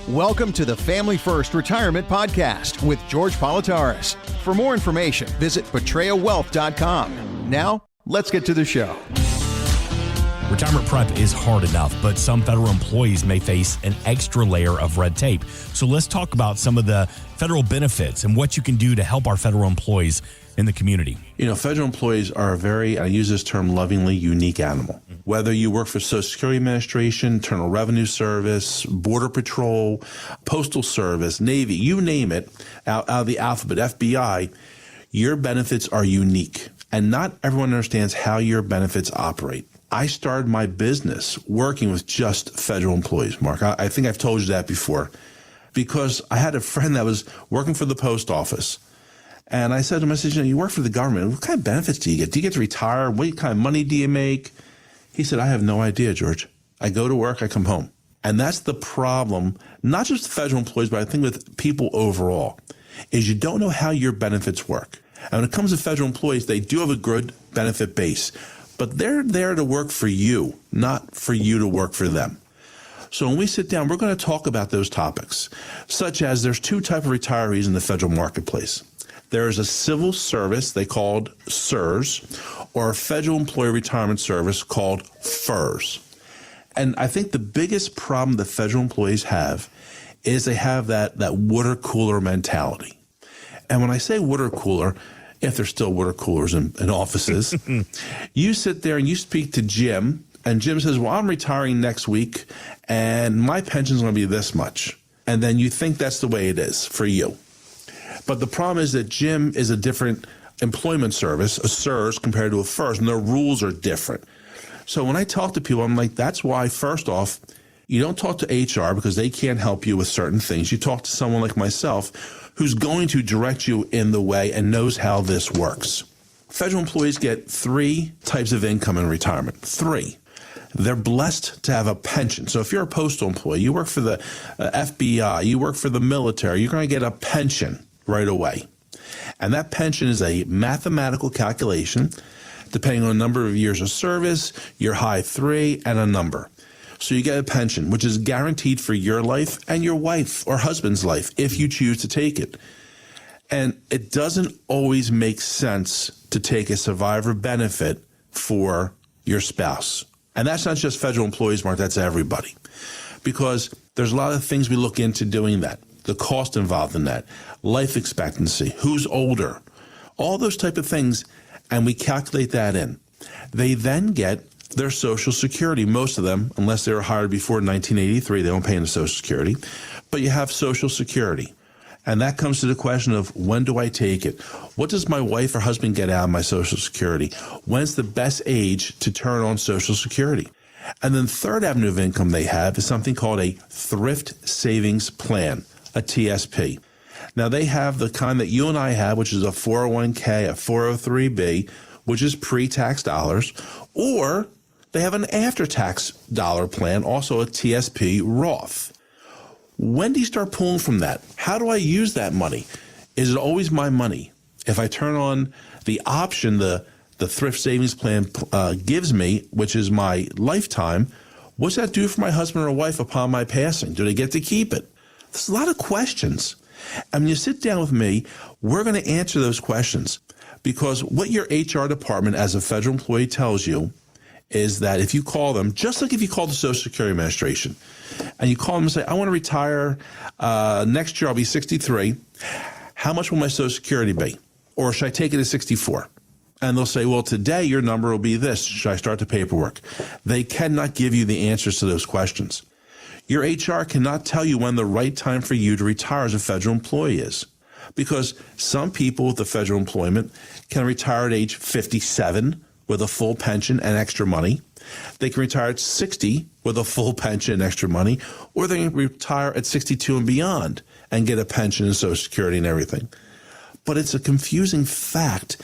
Welcome to the Family First Retirement Podcast with George Politarhos. For more information, visit betrayawealth.com. Now, let's get to the show. Retirement prep is hard enough, but some federal employees may face an extra layer of red tape. So let's talk about some of the federal benefits and what you can do to help our federal employees in the community. You know, federal employees are a very, I use this term lovingly, unique animal. Whether you work for Social Security Administration, Internal Revenue Service, Border Patrol, Postal Service, Navy, you name it, out of the alphabet, FBI, your benefits are unique. And not everyone understands how your benefits operate. I started my business working with just federal employees, Mark. I think I've told you that before, because I had a friend that was working for the post office. And I said to him, I said, you work for the government. What kind of benefits do you get? Do you get to retire? What kind of money do you make? He said, I have no idea, George. I go to work, I come home. And that's the problem, not just federal employees, but I think with people overall, is you don't know how your benefits work. And when it comes to federal employees, they do have a good benefit base, but they're there to work for you, not for you to work for them. So when we sit down, we're going to talk about those topics, such as there's two types of retirees in the federal marketplace. There is a civil service, they called SERS, or a federal employee retirement service called FERS. And I think the biggest problem that federal employees have is they have that water cooler mentality. And when I say water cooler, if there's still water coolers in offices, you sit there and you speak to Jim, and Jim says, well, I'm retiring next week, and my pension's going to be this much. And then you think that's the way it is for you. But the problem is that Jim is a different employment service, a SERS, compared to a FERS, and their rules are different. So when I talk to people, I'm like, that's why, first off, you don't talk to HR because they can't help you with certain things. You talk to someone like myself who's going to direct you in the way and knows how this works. Federal employees get three types of income in retirement. Three. They're blessed to have a pension. So if you're a postal employee, you work for the FBI, you work for the military, you're going to get a pension right away. And that pension is a mathematical calculation depending on the number of years of service, your high 3, and a number. So you get a pension, which is guaranteed for your life and your wife or husband's life if you choose to take it. And it doesn't always make sense to take a survivor benefit for your spouse. And that's not just federal employees, Mark, that's everybody. Because there's a lot of things we look into doing that. The cost involved in that, life expectancy, who's older, all those type of things, and we calculate that in. They then get their Social Security, most of them, unless they were hired before 1983, they don't pay into Social Security, but you have Social Security. And that comes to the question of, when do I take it? What does my wife or husband get out of my Social Security? When's the best age to turn on Social Security? And then third avenue of income they have is something called a thrift savings plan, a TSP. Now they have the kind that you and I have, which is a 401k, a 403b, which is pre-tax dollars, or they have an after-tax dollar plan, also a TSP Roth. When do you start pulling from that? How do I use that money? Is it always my money? If I turn on the option the thrift savings plan gives me, which is my lifetime, what's that do for my husband or wife upon my passing? Do they get to keep it? There's a lot of questions. And when you sit down with me, we're going to answer those questions, because what your HR department as a federal employee tells you is that if you call them, just like if you call the Social Security Administration, and you call them and say, I want to retire next year, I'll be 63. How much will my Social Security be? Or should I take it at 64? And they'll say, well, today your number will be this. Should I start the paperwork? They cannot give you the answers to those questions. Your HR cannot tell you when the right time for you to retire as a federal employee is, because some people with the federal employment can retire at age 57 with a full pension and extra money. They can retire at 60 with a full pension and extra money, or they can retire at 62 and beyond and get a pension and Social Security and everything. But it's a confusing fact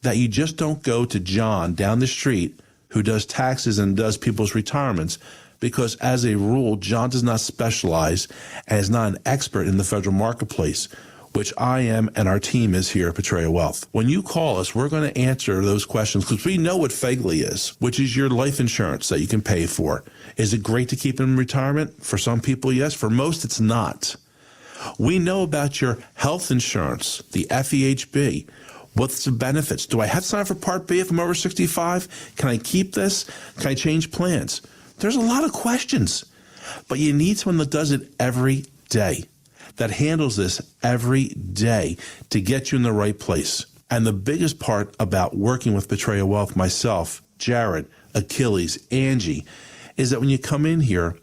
that you just don't go to John down the street who does taxes and does people's retirements, because as a rule, John does not specialize and is not an expert in the federal marketplace. which I am and our team is here at Portrayal Wealth. When you call us, we're going to answer those questions because we know what FEGLI is, which is your life insurance that you can pay for. Is it great to keep in retirement? For some people, yes. For most, it's not. We know about your health insurance, the FEHB. What's the benefits? Do I have to sign up for Part B if I'm over 65? Can I keep this? Can I change plans? There's a lot of questions, but you need someone that does it every day, that handles this every day to get you in the right place. And the biggest part about working with Portrayal Wealth, myself, Jared, Achilles, Angie, is that when you come in here,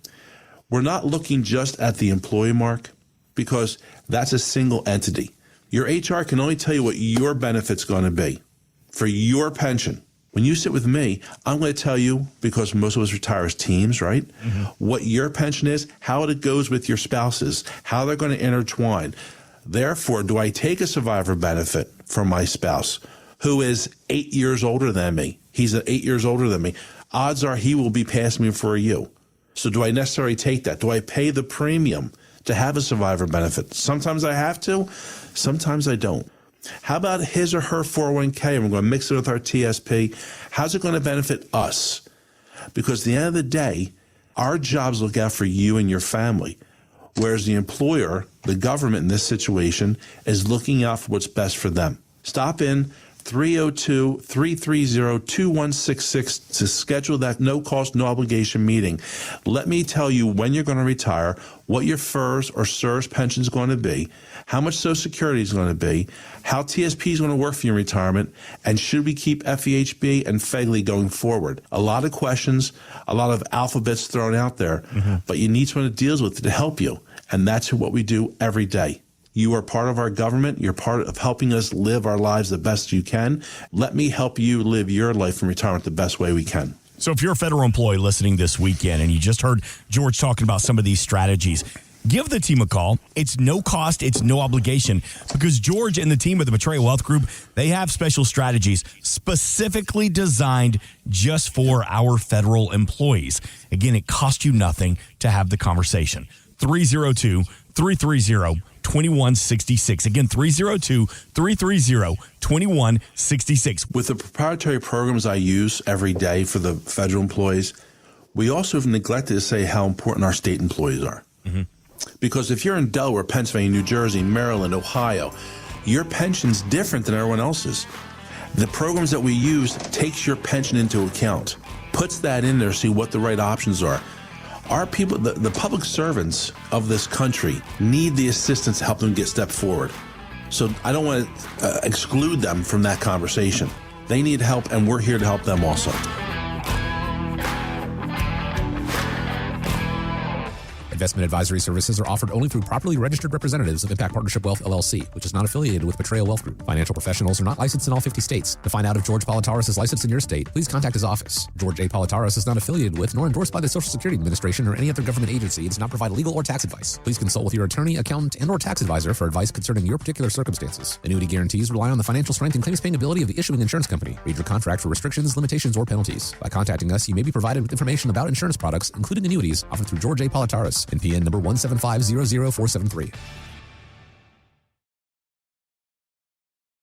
we're not looking just at the employee mark because that's a single entity. Your HR can only tell you what your benefit's going to be for your pension. When you sit with me, I'm going to tell you, because most of us retire as teams, right? Mm-hmm. What your pension is, how it goes with your spouses, how they're going to intertwine. Therefore, do I take a survivor benefit for my spouse who is 8 years older than me? He's 8 years older than me. Odds are he will be past me for you. So do I necessarily take that? Do I pay the premium to have a survivor benefit? Sometimes I have to, sometimes I don't. How about his or her 401k? And we're going to mix it with our TSP. How's it going to benefit us? Because at the end of the day, our jobs look out for you and your family, whereas the employer, the government in this situation, is looking out for what's best for them. Stop in 302-330-2166 to schedule that no-cost, no-obligation meeting. Let me tell you when you're going to retire, what your FERS or SERS pension is going to be, how much Social Security is going to be, how TSP is going to work for your retirement, and should we keep FEHB and FEGLI going forward? A lot of questions, a lot of alphabets thrown out there, but you need someone that deals with it to help you, and that's what we do every day. You are part of our government. You're part of helping us live our lives the best you can. Let me help you live your life in retirement the best way we can. So if you're a federal employee listening this weekend and you just heard George talking about some of these strategies, give the team a call. It's no cost. It's no obligation because George and the team of the Portrayal Wealth Group, they have special strategies specifically designed just for our federal employees. Again, it costs you nothing to have the conversation. 302-330-2166. Again, 302-330-2166. With the proprietary programs I use every day for the federal employees, we also have neglected to say how important our state employees are. Because if you're in Delaware, Pennsylvania, New Jersey, Maryland, Ohio, your pension's different than everyone else's. The programs that we use takes your pension into account, puts that in there to see what the right options are. Our people, the public servants of this country need the assistance to help them get step forward. So I don't want to exclude them from that conversation. They need help, and we're here to help them also. Investment advisory services are offered only through properly registered representatives of Impact Partnership Wealth, LLC, which is not affiliated with Portrayal Wealth Group. Financial professionals are not licensed in all 50 states. To find out if George Politarhos is licensed in your state, please contact his office. George A. Politarhos is not affiliated with nor endorsed by the Social Security Administration or any other government agency and does not provide legal or tax advice. Please consult with your attorney, accountant, and or tax advisor for advice concerning your particular circumstances. Annuity guarantees rely on the financial strength and claims-paying ability of the issuing insurance company. Read your contract for restrictions, limitations, or penalties. By contacting us, you may be provided with information about insurance products, including annuities, offered through George A. Politarhos, NPN number 175-00473.